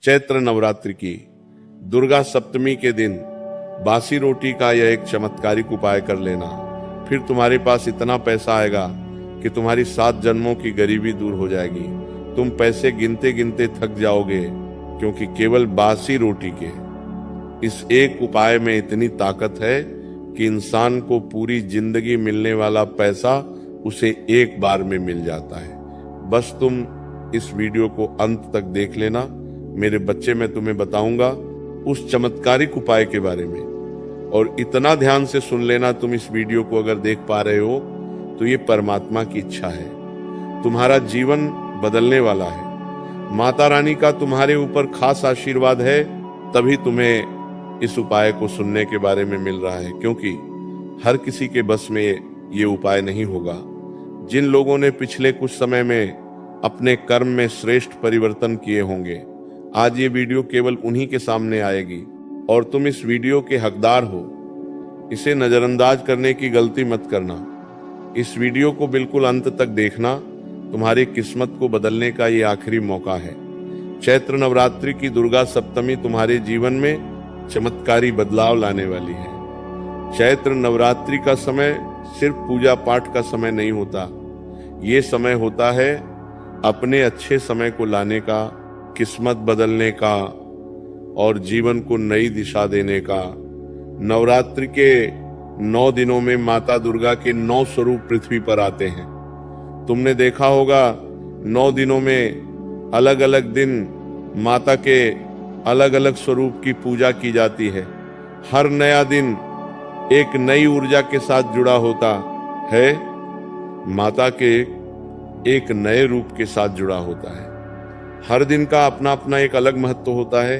चैत्र नवरात्रि की दुर्गा सप्तमी के दिन बासी रोटी का यह एक चमत्कारिक उपाय कर लेना। फिर तुम्हारे पास इतना पैसा आएगा कि तुम्हारी 7 जन्मों की गरीबी दूर हो जाएगी। तुम पैसे गिनते गिनते थक जाओगे, क्योंकि केवल बासी रोटी के इस एक उपाय में इतनी ताकत है कि इंसान को पूरी जिंदगी मिलने वाला पैसा उसे एक बार में मिल जाता है। बस तुम इस वीडियो को अंत तक देख लेना। मेरे बच्चे, मैं तुम्हें बताऊंगा उस चमत्कारिक उपाय के बारे में, और इतना ध्यान से सुन लेना। तुम इस वीडियो को अगर देख पा रहे हो तो ये परमात्मा की इच्छा है। तुम्हारा जीवन बदलने वाला है। माता रानी का तुम्हारे ऊपर खास आशीर्वाद है, तभी तुम्हें इस उपाय को सुनने के बारे में मिल रहा है, क्योंकि हर किसी के बस में ये उपाय नहीं होगा। जिन लोगों ने पिछले कुछ समय में अपने कर्म में श्रेष्ठ परिवर्तन किए होंगे, आज ये वीडियो केवल उन्हीं के सामने आएगी और तुम इस वीडियो के हकदार हो। इसे नजरअंदाज करने की गलती मत करना। इस वीडियो को बिल्कुल अंत तक देखना। तुम्हारी किस्मत को बदलने का ये आखिरी मौका है। चैत्र नवरात्रि की दुर्गा सप्तमी तुम्हारे जीवन में चमत्कारी बदलाव लाने वाली है। चैत्र नवरात्रि का समय सिर्फ पूजा पाठ का समय नहीं होता। ये समय होता है अपने अच्छे समय को लाने का, किस्मत बदलने का और जीवन को नई दिशा देने का। नवरात्रि के 9 दिनों में माता दुर्गा के 9 स्वरूप पृथ्वी पर आते हैं। तुमने देखा होगा 9 दिनों में अलग अलग दिन माता के अलग अलग स्वरूप की पूजा की जाती है। हर नया दिन एक नई ऊर्जा के साथ जुड़ा होता है, माता के एक नए रूप के साथ जुड़ा होता है। हर दिन का अपना अपना एक अलग महत्व होता है,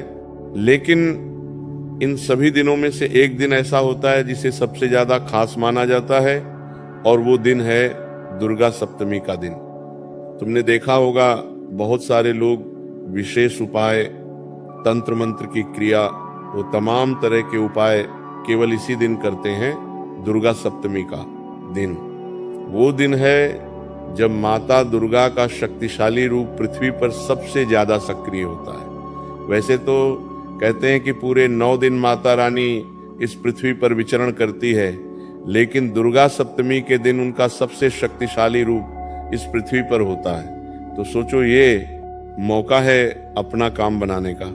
लेकिन इन सभी दिनों में से एक दिन ऐसा होता है जिसे सबसे ज्यादा खास माना जाता है, और वो दिन है दुर्गा सप्तमी का दिन। तुमने देखा होगा बहुत सारे लोग विशेष उपाय, तंत्र मंत्र की क्रिया, वो तमाम तरह के उपाय केवल इसी दिन करते हैं, दुर्गा सप्तमी का दिन। वो दिन है जब माता दुर्गा का शक्तिशाली रूप पृथ्वी पर सबसे ज्यादा सक्रिय होता है। वैसे तो कहते हैं कि पूरे 9 दिन माता रानी इस पृथ्वी पर विचरण करती है, लेकिन दुर्गा सप्तमी के दिन उनका सबसे शक्तिशाली रूप इस पृथ्वी पर होता है। तो सोचो, ये मौका है अपना काम बनाने का,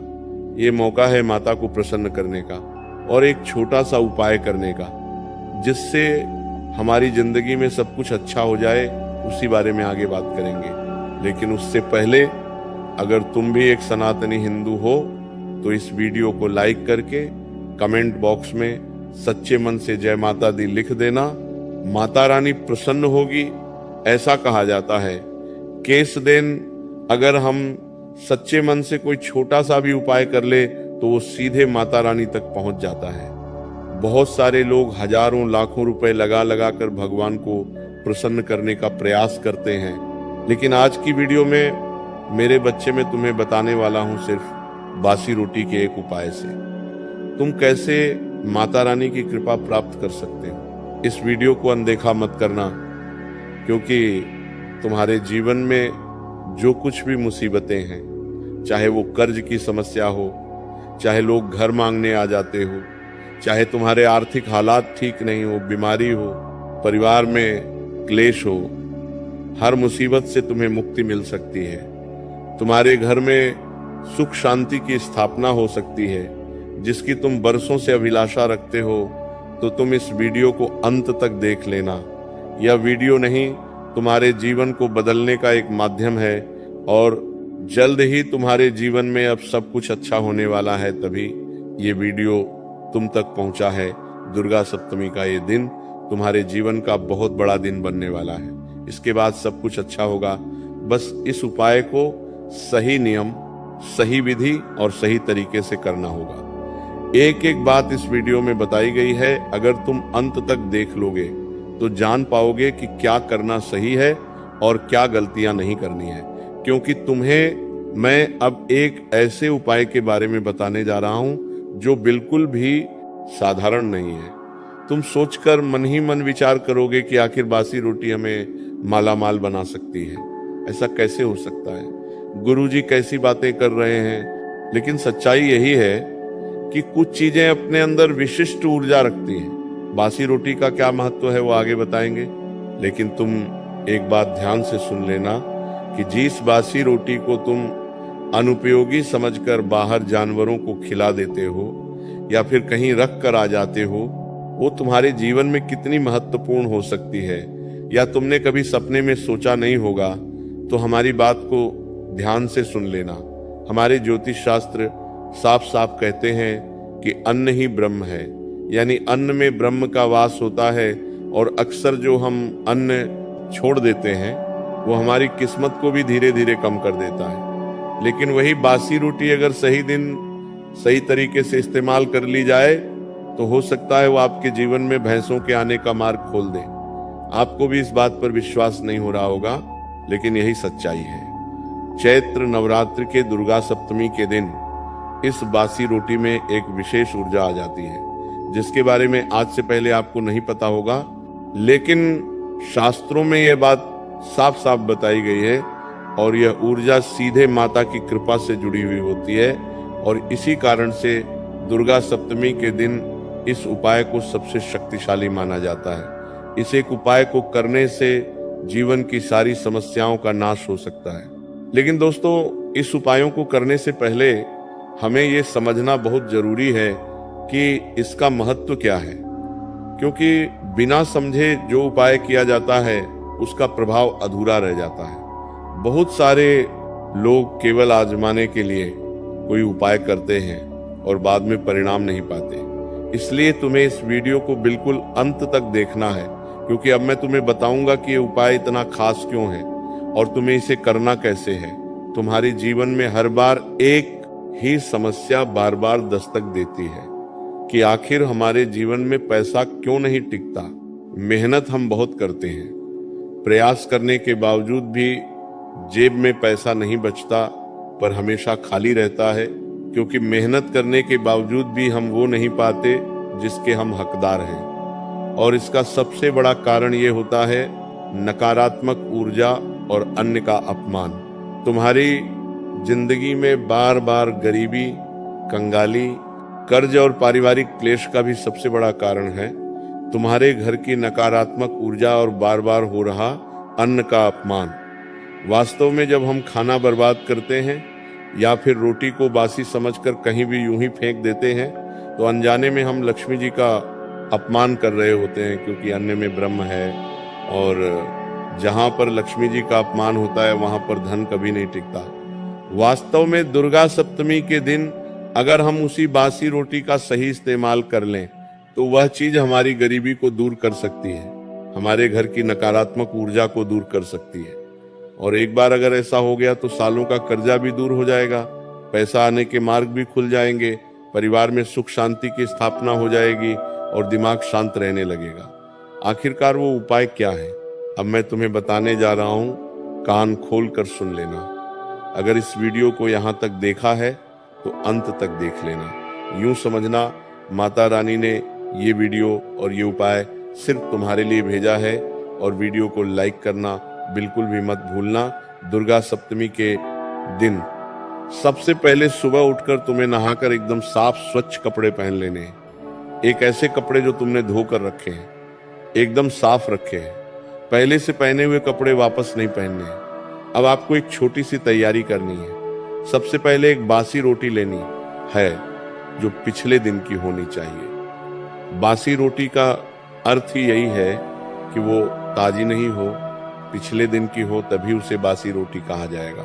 ये मौका है माता को प्रसन्न करने का और एक छोटा सा उपाय करने का, जिससे हमारी जिंदगी में सब कुछ अच्छा हो जाए। उसी बारे में आगे बात करेंगे, लेकिन उससे पहले अगर तुम भी एक सनातनी हिंदू हो तो इस वीडियो को लाइक करके कमेंट बॉक्स में सच्चे मन से जय माता दी लिख देना। माता रानी प्रसन्न होगी। ऐसा कहा जाता है कि इस दिन अगर हम सच्चे मन से कोई छोटा सा भी उपाय कर ले तो वो सीधे माता रानी तक पहुंच जाता है। बहुत सारे लोग हजारों लाखों रुपए लगा लगा कर भगवान को प्रसन्न करने का प्रयास करते हैं, लेकिन आज की वीडियो में मेरे बच्चे, मैं तुम्हें बताने वाला हूं सिर्फ बासी रोटी के एक उपाय से तुम कैसे माता रानी की कृपा प्राप्त कर सकते हो। इस वीडियो को अनदेखा मत करना, क्योंकि तुम्हारे जीवन में जो कुछ भी मुसीबतें हैं, चाहे वो कर्ज की समस्या हो, चाहे लोग घर मांगने आ जाते हो, चाहे तुम्हारे आर्थिक हालात ठीक नहीं हो, बीमारी हो, परिवार में क्लेश हो, हर मुसीबत से तुम्हें मुक्ति मिल सकती है। तुम्हारे घर में सुख शांति की स्थापना हो सकती है, जिसकी तुम बरसों से अभिलाषा रखते हो। तो तुम इस वीडियो को अंत तक देख लेना। यह वीडियो नहीं, तुम्हारे जीवन को बदलने का एक माध्यम है, और जल्द ही तुम्हारे जीवन में अब सब कुछ अच्छा होने वाला है। तभी ये वीडियो तुम तक पहुंचा है। दुर्गा सप्तमी का ये दिन तुम्हारे जीवन का बहुत बड़ा दिन बनने वाला है। इसके बाद सब कुछ अच्छा होगा। बस इस उपाय को सही नियम, सही विधि और सही तरीके से करना होगा। एक एक बात इस वीडियो में बताई गई है। अगर तुम अंत तक देख लोगे तो जान पाओगे कि क्या करना सही है और क्या गलतियां नहीं करनी है, क्योंकि तुम्हें मैं अब एक ऐसे उपाय के बारे में बताने जा रहा हूं जो बिल्कुल भी साधारण नहीं है। तुम सोचकर मन ही मन विचार करोगे कि आखिर बासी रोटी हमें माला माल बना सकती है। ऐसा कैसे हो सकता है? गुरुजी कैसी बातें कर रहे हैं। लेकिन सच्चाई यही है कि कुछ चीजें अपने अंदर विशिष्ट ऊर्जा रखती हैं। बासी रोटी का क्या महत्व है वो आगे बताएंगे, लेकिन तुम एक बात ध्यान से सुन लेना कि जिस बासी रोटी को तुम अनुपयोगी समझकर बाहर जानवरों को खिला देते हो या फिर कहीं रख कर आ जाते हो, वो तुम्हारे जीवन में कितनी महत्वपूर्ण हो सकती है या तुमने कभी सपने में सोचा नहीं होगा। तो हमारी बात को ध्यान से सुन लेना। हमारे ज्योतिष शास्त्र साफ साफ कहते हैं कि अन्न ही ब्रह्म है, यानी अन्न में ब्रह्म का वास होता है। और अक्सर जो हम अन्न छोड़ देते हैं वो हमारी किस्मत को भी धीरे धीरे कम कर देता है। लेकिन वही बासी रोटी अगर सही दिन सही तरीके से इस्तेमाल कर ली जाए तो हो सकता है वो आपके जीवन में भैंसों के आने का मार्ग खोल दे। आपको भी इस बात पर विश्वास नहीं हो रहा होगा, लेकिन यही सच्चाई है। चैत्र नवरात्र के दुर्गा सप्तमी के दिन इस बासी रोटी में एक विशेष ऊर्जा आ जाती है, जिसके बारे में आज से पहले आपको नहीं पता होगा, लेकिन शास्त्रों में यह बात साफ साफ बताई गई है। और यह ऊर्जा सीधे माता की कृपा से जुड़ी हुई होती है। और इसी कारण से दुर्गा सप्तमी के दिन इस उपाय को सबसे शक्तिशाली माना जाता है। इस एक उपाय को करने से जीवन की सारी समस्याओं का नाश हो सकता है। लेकिन दोस्तों, इस उपायों को करने से पहले हमें ये समझना बहुत जरूरी है कि इसका महत्व क्या है, क्योंकि बिना समझे जो उपाय किया जाता है उसका प्रभाव अधूरा रह जाता है। बहुत सारे लोग केवल आजमाने के लिए कोई उपाय करते हैं और बाद में परिणाम नहीं पाते। इसलिए तुम्हें इस वीडियो को बिल्कुल अंत तक देखना है, क्योंकि अब मैं तुम्हें बताऊंगा कि ये उपाय इतना खास क्यों है और तुम्हें इसे करना कैसे है। तुम्हारे जीवन में हर बार एक ही समस्या बार बार दस्तक देती है कि आखिर हमारे जीवन में पैसा क्यों नहीं टिकता। मेहनत हम बहुत करते हैं, प्रयास करने के बावजूद भी जेब में पैसा नहीं बचता, पर हमेशा खाली रहता है, क्योंकि मेहनत करने के बावजूद भी हम वो नहीं पाते जिसके हम हकदार हैं। और इसका सबसे बड़ा कारण ये होता है नकारात्मक ऊर्जा और अन्य का अपमान। तुम्हारी जिंदगी में बार बार गरीबी, कंगाली, कर्ज और पारिवारिक क्लेश का भी सबसे बड़ा कारण है तुम्हारे घर की नकारात्मक ऊर्जा और बार बार हो रहा अन्न का अपमान। वास्तव में जब हम खाना बर्बाद करते हैं या फिर रोटी को बासी समझकर कहीं भी यूं ही फेंक देते हैं, तो अनजाने में हम लक्ष्मी जी का अपमान कर रहे होते हैं, क्योंकि अन्न में ब्रह्म है और जहां पर लक्ष्मी जी का अपमान होता है वहां पर धन कभी नहीं टिकता। वास्तव में दुर्गा सप्तमी के दिन अगर हम उसी बासी रोटी का सही इस्तेमाल कर लें तो वह चीज हमारी गरीबी को दूर कर सकती है, हमारे घर की नकारात्मक ऊर्जा को दूर कर सकती है। और एक बार अगर ऐसा हो गया तो सालों का कर्जा भी दूर हो जाएगा, पैसा आने के मार्ग भी खुल जाएंगे, परिवार में सुख शांति की स्थापना हो जाएगी और दिमाग शांत रहने लगेगा। आखिरकार वो उपाय क्या है, अब मैं तुम्हें बताने जा रहा हूँ। कान खोल कर सुन लेना। अगर इस वीडियो को यहाँ तक देखा है तो अंत तक देख लेना। यूं समझना माता रानी ने ये वीडियो और ये उपाय सिर्फ तुम्हारे लिए भेजा है। और वीडियो को लाइक करना बिल्कुल भी मत भूलना। दुर्गा सप्तमी के दिन सबसे पहले सुबह उठकर तुम्हें नहाकर एकदम साफ स्वच्छ कपड़े पहन लेने हैं। एक ऐसे कपड़े जो तुमने धोकर रखे हैं, एकदम साफ रखे हैं। पहले से पहने हुए कपड़े वापस नहीं पहनने हैं। अब आपको एक छोटी सी तैयारी करनी है। सबसे पहले एक बासी रोटी लेनी है जो पिछले दिन की होनी चाहिए। बासी रोटी का अर्थ ही यही है कि वो ताजी नहीं हो, पिछले दिन की हो, तभी उसे बासी रोटी कहा जाएगा।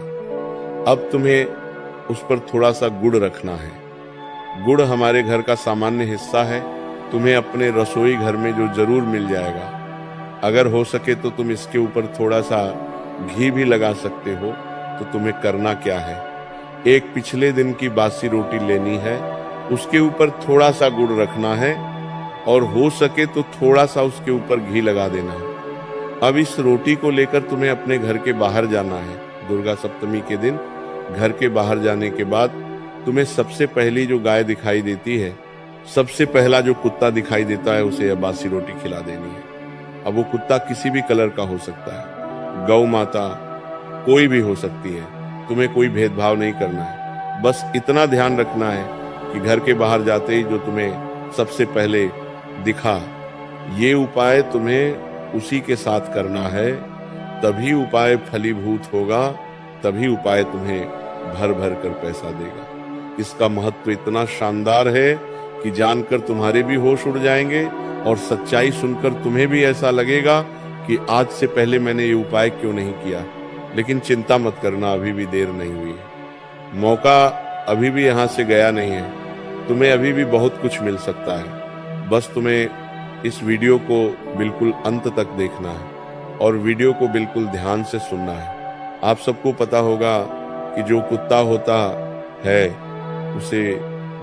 अब तुम्हें उस पर थोड़ा सा गुड़ रखना है। गुड़ हमारे घर का सामान्य हिस्सा है, तुम्हें अपने रसोई घर में जो जरूर मिल जाएगा। अगर हो सके तो तुम इसके ऊपर थोड़ा सा घी भी लगा सकते हो। तो तुम्हें करना क्या है, एक पिछले दिन की बासी रोटी लेनी है, उसके ऊपर थोड़ा सा गुड़ रखना है और हो सके तो थोड़ा सा उसके ऊपर घी लगा देना है। अब इस रोटी को लेकर तुम्हें अपने घर के बाहर जाना है। दुर्गा सप्तमी के दिन घर के बाहर जाने के बाद तुम्हें सबसे पहली जो गाय दिखाई देती है, सबसे पहला जो कुत्ता दिखाई देता है, उसे यह बासी रोटी खिला देनी है। अब वो कुत्ता किसी भी कलर का हो सकता है, गौ माता कोई भी हो सकती है, तुम्हें कोई भेदभाव नहीं करना है। बस इतना ध्यान रखना है कि घर के बाहर जाते ही जो तुम्हें सबसे पहले दिखा, ये उपाय तुम्हें उसी के साथ करना है, तभी उपाय फलीभूत होगा, तभी उपाय तुम्हें भर भर कर पैसा देगा। इसका महत्व इतना शानदार है कि जानकर तुम्हारे भी होश उड़ जाएंगे और सच्चाई सुनकर तुम्हें भी ऐसा लगेगा कि आज से पहले मैंने ये उपाय क्यों नहीं किया। लेकिन चिंता मत करना, अभी भी देर नहीं हुई है, मौका अभी भी यहाँ से गया नहीं है, तुम्हें अभी भी बहुत कुछ मिल सकता है। बस तुम्हें इस वीडियो को बिल्कुल अंत तक देखना है और वीडियो को बिल्कुल ध्यान से सुनना है। आप सबको पता होगा कि जो कुत्ता होता है उसे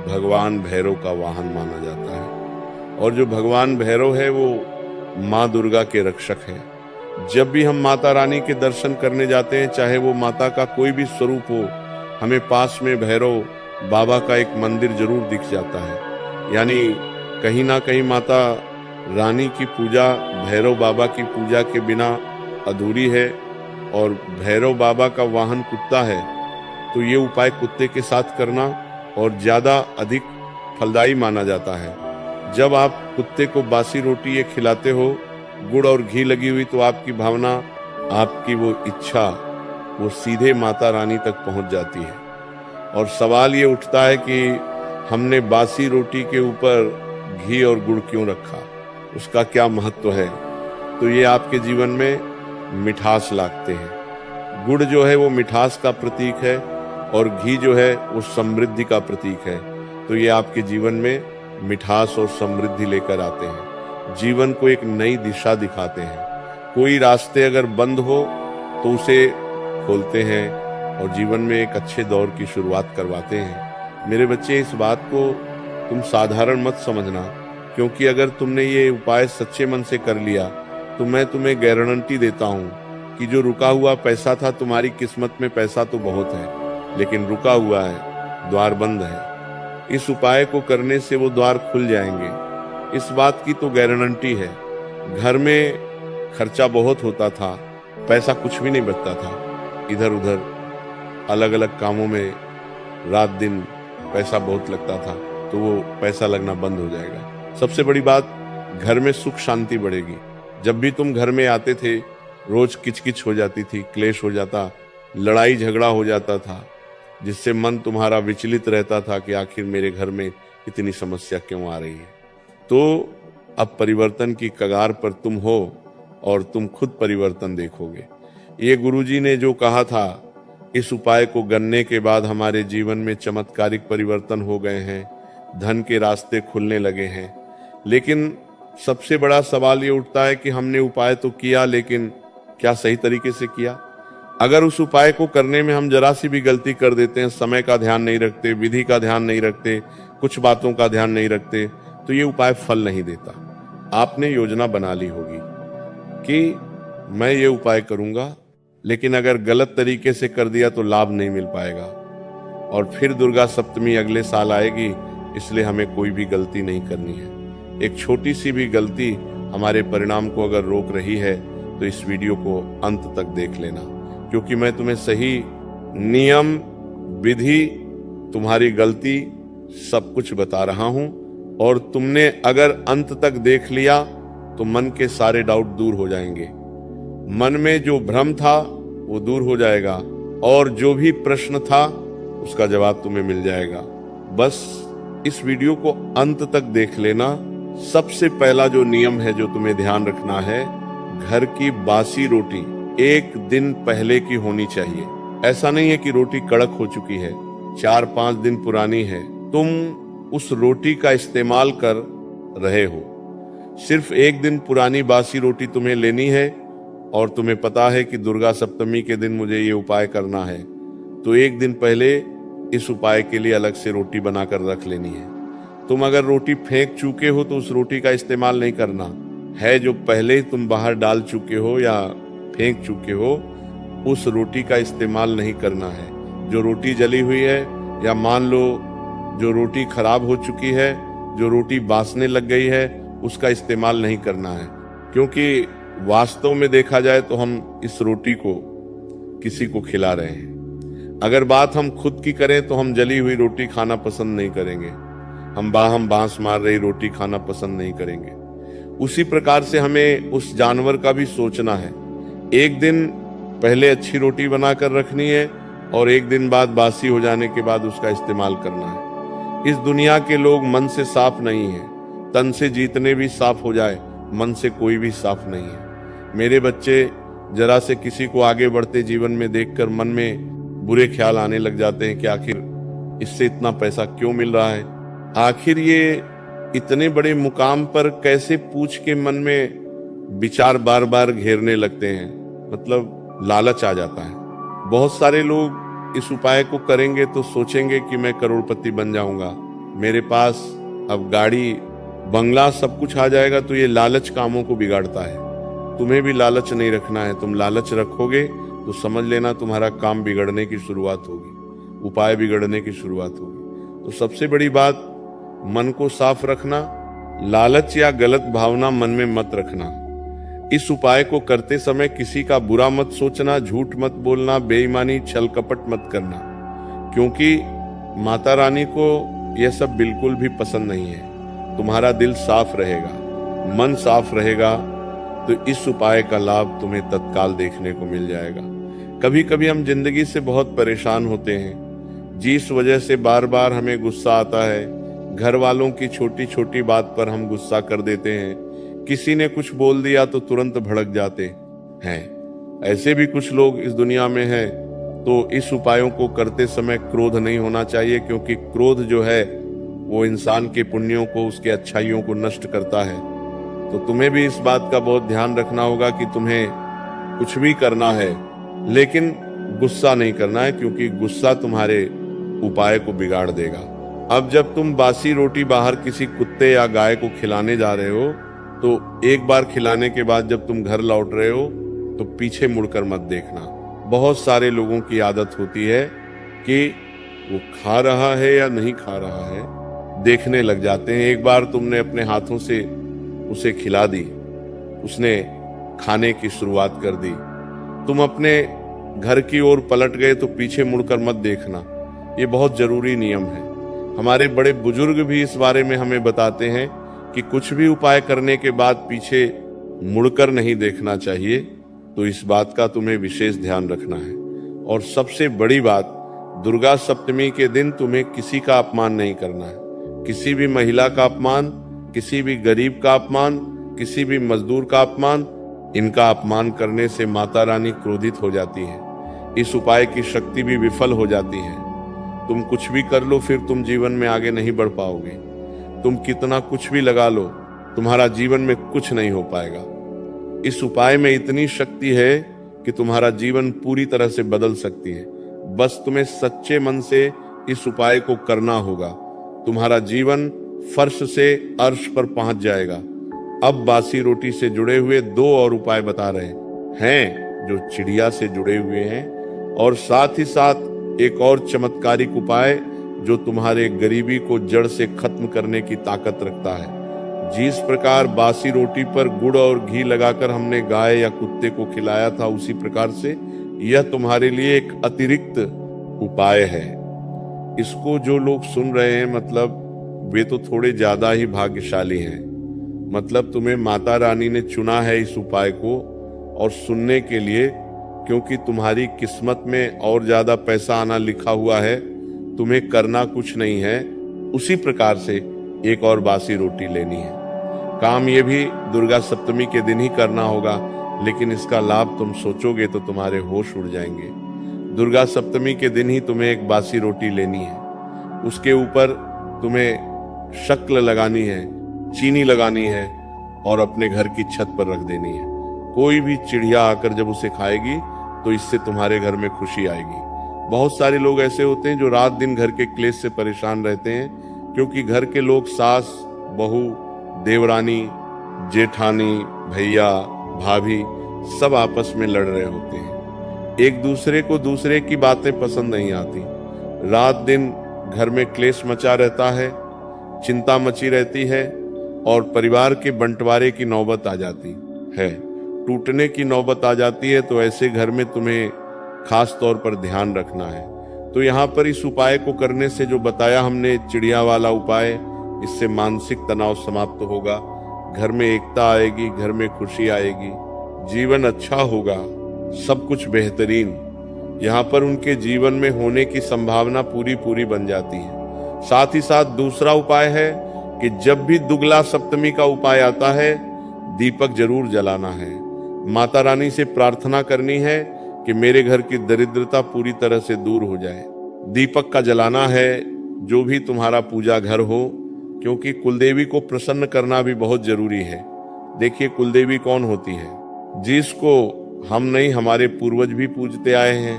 भगवान भैरव का वाहन माना जाता है और जो भगवान भैरव है वो माँ दुर्गा के रक्षक है। जब भी हम माता रानी के दर्शन करने जाते हैं, चाहे वो माता का कोई भी स्वरूप हो, हमें पास में भैरव बाबा का एक मंदिर जरूर दिख जाता है। यानी कहीं ना कहीं माता रानी की पूजा भैरव बाबा की पूजा के बिना अधूरी है और भैरव बाबा का वाहन कुत्ता है, तो ये उपाय कुत्ते के साथ करना और ज्यादा अधिक फलदायी माना जाता है। जब आप कुत्ते को बासी रोटी ये खिलाते हो, गुड़ और घी लगी हुई, तो आपकी भावना, आपकी वो इच्छा, वो सीधे माता रानी तक पहुंच जाती है। और सवाल ये उठता है कि हमने बासी रोटी के ऊपर घी और गुड़ क्यों रखा, उसका क्या महत्व है? तो ये आपके जीवन में मिठास लाते हैं। गुड़ जो है वो मिठास का प्रतीक है और घी जो है वो समृद्धि का प्रतीक है। तो ये आपके जीवन में मिठास और समृद्धि लेकर आते हैं, जीवन को एक नई दिशा दिखाते हैं। कोई रास्ते अगर बंद हो तो उसे खोलते हैं और जीवन में एक अच्छे दौर की शुरुआत करवाते हैं। मेरे बच्चे, इस बात को तुम साधारण मत समझना, क्योंकि अगर तुमने ये उपाय सच्चे मन से कर लिया तो मैं तुम्हें गारंटी देता हूँ कि जो रुका हुआ पैसा था, तुम्हारी किस्मत में पैसा तो बहुत है लेकिन रुका हुआ है, द्वार बंद है। इस उपाय को करने से वो द्वार खुल जाएंगे, इस बात की तो गारंटी है। घर में खर्चा बहुत होता था, पैसा कुछ भी नहीं बचता था, इधर उधर अलग अलग कामों में रात दिन पैसा बहुत लगता था, तो वो पैसा लगना बंद हो जाएगा। सबसे बड़ी बात, घर में सुख शांति बढ़ेगी। जब भी तुम घर में आते थे, रोज किचकिच हो जाती थी, क्लेश हो जाता, लड़ाई झगड़ा हो जाता था, जिससे मन तुम्हारा विचलित रहता था कि आखिर मेरे घर में इतनी समस्या क्यों आ रही है। तो अब परिवर्तन की कगार पर तुम हो और तुम खुद परिवर्तन देखोगे। ये गुरुजी ने जो कहा था, इस उपाय को करने के बाद हमारे जीवन में चमत्कारिक परिवर्तन हो गए हैं, धन के रास्ते खुलने लगे हैं। लेकिन सबसे बड़ा सवाल ये उठता है कि हमने उपाय तो किया, लेकिन क्या सही तरीके से किया? अगर उस उपाय को करने में हम जरा सी भी गलती कर देते हैं, समय का ध्यान नहीं रखते, विधि का ध्यान नहीं रखते, कुछ बातों का ध्यान नहीं रखते, तो ये उपाय फल नहीं देता। आपने योजना बना ली होगी कि मैं ये उपाय करूंगा, लेकिन अगर गलत तरीके से कर दिया तो लाभ नहीं मिल पाएगा और फिर दुर्गा सप्तमी अगले साल आएगी, इसलिए हमें कोई भी गलती नहीं करनी है। एक छोटी सी भी गलती हमारे परिणाम को अगर रोक रही है तो इस वीडियो को अंत तक देख लेना, क्योंकि मैं तुम्हें सही नियम, विधि, तुम्हारी गलती सब कुछ बता रहा हूं और तुमने अगर अंत तक देख लिया तो मन के सारे डाउट दूर हो जाएंगे। मन में जो भ्रम था वो दूर हो जाएगा और जो भी प्रश्न था उसका जवाब तुम्हें मिल जाएगा। बस इस वीडियो को अंत तक देख लेना। सबसे पहला जो नियम है जो तुम्हें ध्यान रखना है, घर की बासी रोटी 1 दिन पहले की होनी चाहिए। ऐसा नहीं है कि रोटी कड़क हो चुकी है, 4-5 दिन पुरानी है, तुम उस रोटी का इस्तेमाल कर रहे हो। सिर्फ 1 दिन पुरानी बासी रोटी तुम्हें लेनी है और तुम्हें पता है कि दुर्गा सप्तमी के दिन मुझे ये उपाय करना है, तो 1 दिन पहले इस उपाय के लिए अलग से रोटी बनाकर रख लेनी है। तुम अगर रोटी फेंक चुके हो तो उस रोटी का इस्तेमाल नहीं करना है। जो पहले तुम बाहर डाल चुके हो या फेंक चुके हो, उस रोटी का इस्तेमाल नहीं करना है। जो रोटी जली हुई है या मान लो जो रोटी खराब हो चुकी है, जो रोटी बासने लग गई है, उसका इस्तेमाल नहीं करना है, क्योंकि वास्तव में देखा जाए तो हम इस रोटी को किसी को खिला रहे हैं। अगर बात हम खुद की करें तो हम जली हुई रोटी खाना पसंद नहीं करेंगे, हम बांस मार रही रोटी खाना पसंद नहीं करेंगे। उसी प्रकार से हमें उस जानवर का भी सोचना है। एक दिन पहले अच्छी रोटी बनाकर रखनी है और एक दिन बाद बासी हो जाने के बाद उसका इस्तेमाल करना है। इस दुनिया के लोग मन से साफ नहीं है, तन से जितने भी साफ हो जाए मन से कोई भी साफ नहीं है। मेरे बच्चे जरा से किसी को आगे बढ़ते जीवन में देखकर मन में बुरे ख्याल आने लग जाते हैं कि आखिर इससे इतना पैसा क्यों मिल रहा है, आखिर ये इतने बड़े मुकाम पर कैसे, पूछ के मन में विचार बार बार घेरने लगते हैं। मतलब लालच आ जाता है। बहुत सारे लोग इस उपाय को करेंगे तो सोचेंगे कि मैं करोड़पति बन जाऊंगा, मेरे पास अब गाड़ी बंगला सब कुछ आ जाएगा। तो ये लालच कामों को बिगाड़ता है। तुम्हें भी लालच नहीं रखना है। तुम लालच रखोगे तो समझ लेना तुम्हारा काम बिगड़ने की शुरुआत होगी, उपाय बिगड़ने की शुरुआत होगी। तो सबसे बड़ी बात, मन को साफ रखना, लालच या गलत भावना मन में मत रखना। इस उपाय को करते समय किसी का बुरा मत सोचना, झूठ मत बोलना, बेईमानी छल कपट मत करना, क्योंकि माता रानी को यह सब बिल्कुल भी पसंद नहीं है। तुम्हारा दिल साफ रहेगा, मन साफ रहेगा तो इस उपाय का लाभ तुम्हें तत्काल देखने को मिल जाएगा। कभी कभी हम जिंदगी से बहुत परेशान होते हैं, जिस वजह से बार बार हमें गुस्सा आता है। घर वालों की छोटी छोटी बात पर हम गुस्सा कर देते हैं, किसी ने कुछ बोल दिया तो तुरंत भड़क जाते हैं। ऐसे भी कुछ लोग इस दुनिया में हैं। तो इस उपायों को करते समय क्रोध नहीं होना चाहिए, क्योंकि क्रोध जो है वो इंसान के पुण्यों को, उसके अच्छाइयों को नष्ट करता है। तो तुम्हें भी इस बात का बहुत ध्यान रखना होगा कि तुम्हें कुछ भी करना है लेकिन गुस्सा नहीं करना है, क्योंकि गुस्सा तुम्हारे उपाय को बिगाड़ देगा। अब जब तुम बासी रोटी बाहर किसी कुत्ते या गाय को खिलाने जा रहे हो तो एक बार खिलाने के बाद जब तुम घर लौट रहे हो तो पीछे मुड़कर मत देखना। बहुत सारे लोगों की आदत होती है कि वो खा रहा है या नहीं खा रहा है देखने लग जाते हैं। एक बार तुमने अपने हाथों से उसे खिला दी, उसने खाने की शुरुआत कर दी, तुम अपने घर की ओर पलट गए तो पीछे मुड़कर मत देखना। ये बहुत जरूरी नियम है। हमारे बड़े बुजुर्ग भी इस बारे में हमें बताते हैं कि कुछ भी उपाय करने के बाद पीछे मुड़कर नहीं देखना चाहिए। तो इस बात का तुम्हें विशेष ध्यान रखना है। और सबसे बड़ी बात, दुर्गा सप्तमी के दिन तुम्हें किसी का अपमान नहीं करना है। किसी भी महिला का अपमान, किसी भी गरीब का अपमान, किसी भी मजदूर का अपमान, इनका अपमान करने से माता रानी क्रोधित हो जाती है। इस उपाय की शक्ति भी विफल हो जाती है। तुम कुछ भी कर लो फिर तुम जीवन में आगे नहीं बढ़ पाओगे। तुम कितना कुछ भी लगा लो, तुम्हारा जीवन में कुछ नहीं हो पाएगा। इस उपाय में इतनी शक्ति है कि तुम्हारा जीवन पूरी तरह से बदल सकती है। बस तुम्हें सच्चे मन से इस उपाय को करना होगा। तुम्हारा जीवन फर्श से अर्श पर पहुंच जाएगा। अब बासी रोटी से जुड़े हुए 2 और उपाय बता रहे हैं जो चिड़िया से जुड़े हुए हैं, और साथ ही साथ एक और चमत्कारिक उपाय जो तुम्हारे गरीबी को जड़ से खत्म करने की ताकत रखता है। जिस प्रकार बासी रोटी पर गुड़ और घी लगाकर हमने गाय या कुत्ते को खिलाया था, उसी प्रकार से यह तुम्हारे लिए एक अतिरिक्त उपाय है। इसको जो लोग सुन रहे हैं, मतलब वे तो थोड़े ज्यादा ही भाग्यशाली हैं। मतलब तुम्हें माता रानी ने चुना है इस उपाय को और सुनने के लिए, क्योंकि तुम्हारी किस्मत में और ज्यादा पैसा आना लिखा हुआ है। तुम्हें करना कुछ नहीं है, उसी प्रकार से एक और बासी रोटी लेनी है। काम ये भी दुर्गा सप्तमी के दिन ही करना होगा, लेकिन इसका लाभ तुम सोचोगे तो तुम्हारे होश उड़ जाएंगे। दुर्गा सप्तमी के दिन ही तुम्हें एक बासी रोटी लेनी है। उसके ऊपर तुम्हें शक्ल लगानी है, चीनी लगानी है और अपने घर की छत पर रख देनी है। कोई भी चिड़िया आकर जब उसे खाएगी तो इससे तुम्हारे घर में खुशी आएगी। बहुत सारे लोग ऐसे होते हैं जो रात दिन घर के क्लेश से परेशान रहते हैं, क्योंकि घर के लोग सास, बहू, देवरानी, जेठानी, भैया, भाभी सब आपस में लड़ रहे होते हैं। एक दूसरे को दूसरे की बातें पसंद नहीं आती। रात दिन घर में क्लेश मचा रहता है, चिंता मची रहती है और परिवार के बंटवारे की नौबत आ जाती है, टूटने की नौबत आ जाती है। तो ऐसे घर में तुम्हें खास तौर पर ध्यान रखना है। तो यहाँ पर इस उपाय को करने से जो बताया हमने चिड़िया वाला उपाय, इससे मानसिक तनाव समाप्त होगा, घर में एकता आएगी, घर में खुशी आएगी, जीवन अच्छा होगा, सब कुछ बेहतरीन। यहाँ पर उनके जीवन में होने की संभावना पूरी पूरी बन जाती है। साथ ही साथ दूसरा उपाय है कि जब भी दुगला सप्तमी का उपाय आता है, दीपक जरूर जलाना है। माता रानी से प्रार्थना करनी है कि मेरे घर की दरिद्रता पूरी तरह से दूर हो जाए। दीपक का जलाना है जो भी तुम्हारा पूजा घर हो, क्योंकि कुलदेवी को प्रसन्न करना भी बहुत जरूरी है। देखिए, कुलदेवी कौन होती है? जिसको हम नहीं, हमारे पूर्वज भी पूजते आए हैं,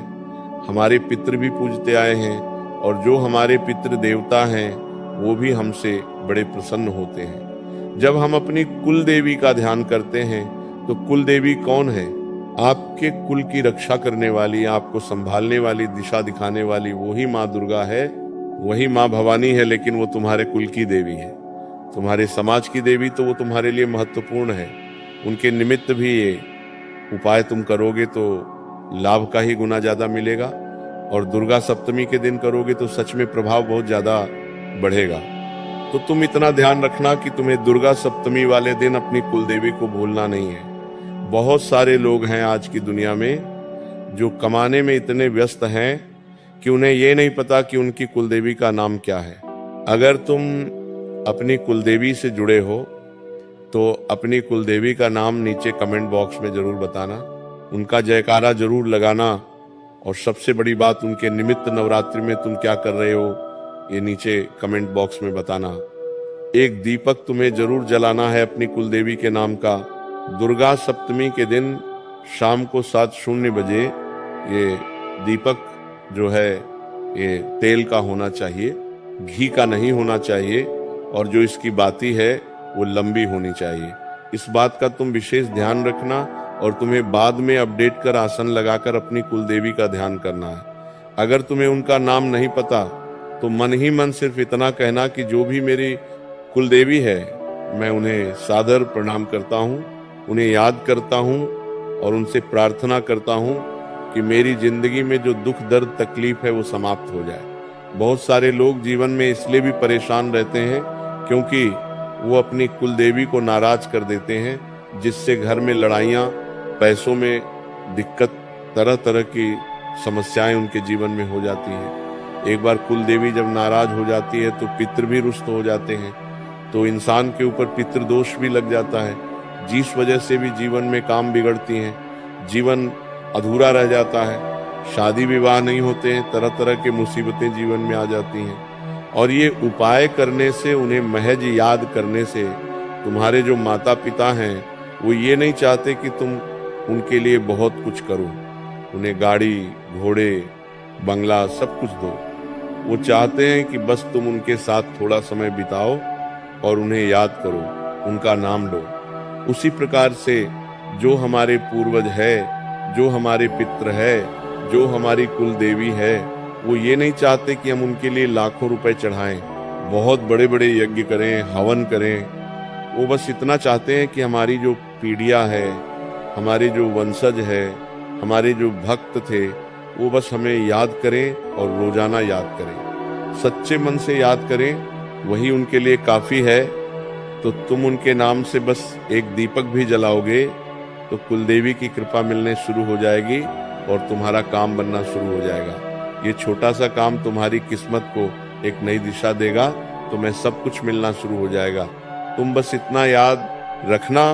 हमारे पितृ भी पूजते आए हैं, और जो हमारे पितृ देवता हैं वो भी हमसे बड़े प्रसन्न होते हैं। जब हम अपनी कुल देवी का ध्यान करते हैं तो कुल देवी कौन है? आपके कुल की रक्षा करने वाली, आपको संभालने वाली, दिशा दिखाने वाली वही माँ दुर्गा है, वही माँ भवानी है, लेकिन वो तुम्हारे कुल की देवी है, तुम्हारे समाज की देवी, तो वो तुम्हारे लिए महत्वपूर्ण है। उनके निमित्त भी ये उपाय तुम करोगे तो लाभ का ही गुना ज्यादा मिलेगा, और दुर्गा सप्तमी के दिन करोगे तो सच में प्रभाव बहुत ज्यादा बढ़ेगा। तो तुम इतना ध्यान रखना कि तुम्हें दुर्गा सप्तमी वाले दिन अपनी कुल देवी को भूलना नहीं है। बहुत सारे लोग हैं आज की दुनिया में जो कमाने में इतने व्यस्त हैं कि उन्हें ये नहीं पता कि उनकी कुलदेवी का नाम क्या है। अगर तुम अपनी कुलदेवी से जुड़े हो तो अपनी कुलदेवी का नाम नीचे कमेंट बॉक्स में जरूर बताना, उनका जयकारा जरूर लगाना, और सबसे बड़ी बात, उनके निमित्त नवरात्रि में तुम क्या कर रहे हो ये नीचे कमेंट बॉक्स में बताना। एक दीपक तुम्हें जरूर जलाना है अपनी कुलदेवी के नाम का। दुर्गा सप्तमी के दिन शाम को 7:00 बजे ये दीपक जो है ये तेल का होना चाहिए, घी का नहीं होना चाहिए, और जो इसकी बाती है वो लंबी होनी चाहिए। इस बात का तुम विशेष ध्यान रखना, और तुम्हें बाद में अपडेट कर आसन लगाकर अपनी कुलदेवी का ध्यान करना है। अगर तुम्हें उनका नाम नहीं पता तो मन ही मन सिर्फ इतना कहना कि जो भी मेरी कुलदेवी है मैं उन्हें सादर प्रणाम करता हूँ, उन्हें याद करता हूँ और उनसे प्रार्थना करता हूँ कि मेरी जिंदगी में जो दुख दर्द तकलीफ है वो समाप्त हो जाए। बहुत सारे लोग जीवन में इसलिए भी परेशान रहते हैं क्योंकि वो अपनी कुलदेवी को नाराज कर देते हैं, जिससे घर में लड़ाइयाँ, पैसों में दिक्कत, तरह तरह की समस्याएं उनके जीवन में हो जाती हैं। एक बार कुलदेवी जब नाराज हो जाती है तो पितृ भी रुष्ट हो जाते हैं, तो इंसान के ऊपर पितृदोष भी लग जाता है, जिस वजह से भी जीवन में काम बिगड़ती हैं, जीवन अधूरा रह जाता है, शादी विवाह नहीं होते हैं, तरह तरह के मुसीबतें जीवन में आ जाती हैं। और ये उपाय करने से, उन्हें महज याद करने से, तुम्हारे जो माता पिता हैं वो ये नहीं चाहते कि तुम उनके लिए बहुत कुछ करो, उन्हें गाड़ी, घोड़े, बंगला सब कुछ दो। वो चाहते हैं कि बस तुम उनके साथ थोड़ा समय बिताओ और उन्हें याद करो, उनका नाम लो। उसी प्रकार से जो हमारे पूर्वज है, जो हमारे पितृ है, जो हमारी कुल देवी है, वो ये नहीं चाहते कि हम उनके लिए लाखों रुपए चढ़ाएं, बहुत बड़े बड़े यज्ञ करें, हवन करें। वो बस इतना चाहते हैं कि हमारी जो पीढ़ियां है, हमारे जो वंशज है, हमारे जो भक्त थे, वो बस हमें याद करें और रोजाना याद करें, सच्चे मन से याद करें, वही उनके लिए काफी है। तो तुम उनके नाम से बस एक दीपक भी जलाओगे तो कुलदेवी की कृपा मिलने शुरू हो जाएगी और तुम्हारा काम बनना शुरू हो जाएगा। ये छोटा सा काम तुम्हारी किस्मत को एक नई दिशा देगा, तुम्हें सब कुछ मिलना शुरू हो जाएगा। तुम बस इतना याद रखना,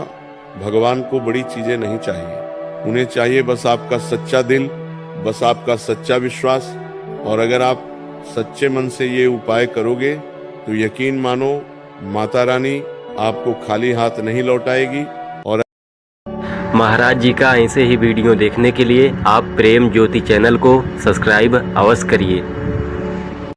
भगवान को बड़ी चीजें नहीं चाहिए, उन्हें चाहिए बस आपका सच्चा दिल, बस आपका सच्चा विश्वास। और अगर आप सच्चे मन से ये उपाय करोगे तो यकीन मानो माता रानी आपको खाली हाथ नहीं लौटाएगी। और महाराज जी का ऐसे ही वीडियो देखने के लिए आप प्रेम ज्योति चैनल को सब्सक्राइब अवश्य करिए।